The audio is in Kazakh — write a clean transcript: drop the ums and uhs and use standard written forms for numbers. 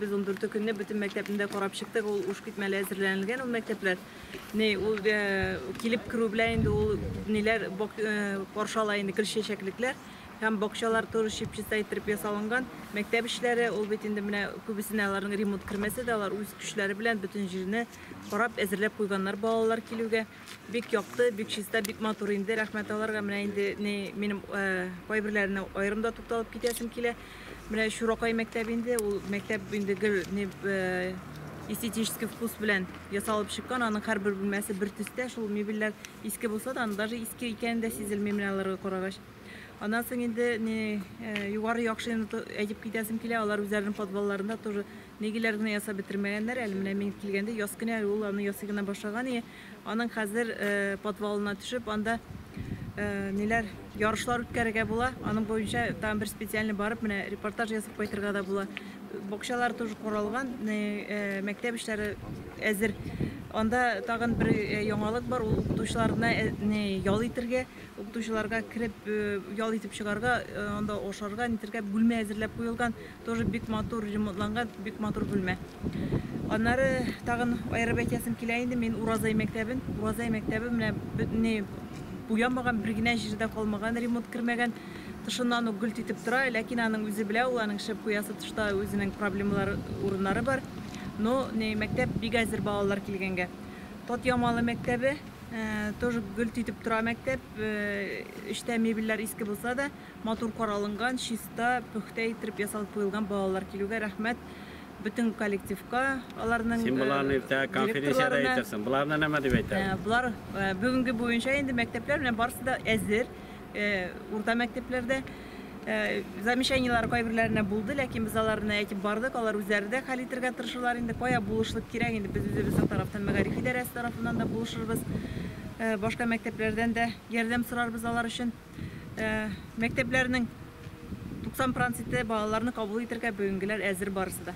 Biz 14 günde bütün mektebinde korap çıktık. O uç gitmeli hazırlanılgan o mektepler. Ne o kilip kirublayın da o neler korşalayın kırşı şekillikler. Hem bokşalar toru şipçisi aytırıp yasalıngan mektep işleri ol betinde mine kubisine aların remont kirmesi de alar üst güçleri bilen bütün jirini korap hazırlap koyganlar bağlılar kilüge. Bik yaptı, bik şista, bik motor indi. Rahmet alarga mine indi ne benim koybirlerine ayrımda tuktalıp gidesim kile. Mine Şurokay mektebinde o mektep indi ne estetik vkus bilen yasalып çıkan anın her bir bilmesi bir tüste şol mebiller iski bolsa da даже iski eken de sizilmemlerine karagaş. Ondan sonra indi ne yukarı yakşını edip gidesim kile alar üzerinin podvallarında тоже negilerini yasa bitirmeyenler elimine men kilgende yaskına ol onu yasıgına başlagan onun hazır podvalına düşüp anda neler yarışlar ütkərəgə bola. Onun boyunca tam bir spesialni barıp mene reportaj yazıp baytırga da bola. Bokşalar тоже koralgan, mektep işleri әзір. Onda tağın bir яңалык бар, укытучыларына ял итәргә, укытучыларга кирип ял итеп чыгарга, onda ошарга нитәргә бүлмә әзерләп куелган, тоже бик матур ремонтланган, бик матур бүлмә. Аннары тагын аерып әйтәсем килә инде, мен Уразай мәктәбе менә уянмаган bir генә җирдә калмаган, ремонт кирмәгән, тышыннан ук гүлт итеп тора, ләкин аның үзе белә, ул аның шәп куясы тышта үзенең проблемалары, урыннары бар. Но мәктәп бик әзер балалар килгәнгә. Тот Ямалы мәктәбе тоже гүлт итеп тора мәктәп, эштә мебельләр иске булса да, матур каралынган, чиста, пөхтә итеп ясалып куелган балалар килүгә рәхмәт. Bütün kolektifka, alarның Символларны иртә конференцияда әйтерсең. Буларны нәмә дип әйтәләр? Булар бүгенге буенча инде мәктәпләр белән барысы да әзер. Урта мәктәпләрдә замечаниялар кайберләренә булды, ләкин без аларны әйтеп бардык, алар үзләре дә хәл итәргә тырышалар инде. Кая булышлык кирәк инде без үзебезнең тарафтан мәгариф идарәсе тарафыннан да булышырбыз. Башка мәктәпләрдән дә ярдәм сорарбыз алар өчен. Мәктәпләрнең 90% балаларны кабул итәргә бүгенгеләр әзер барысы да.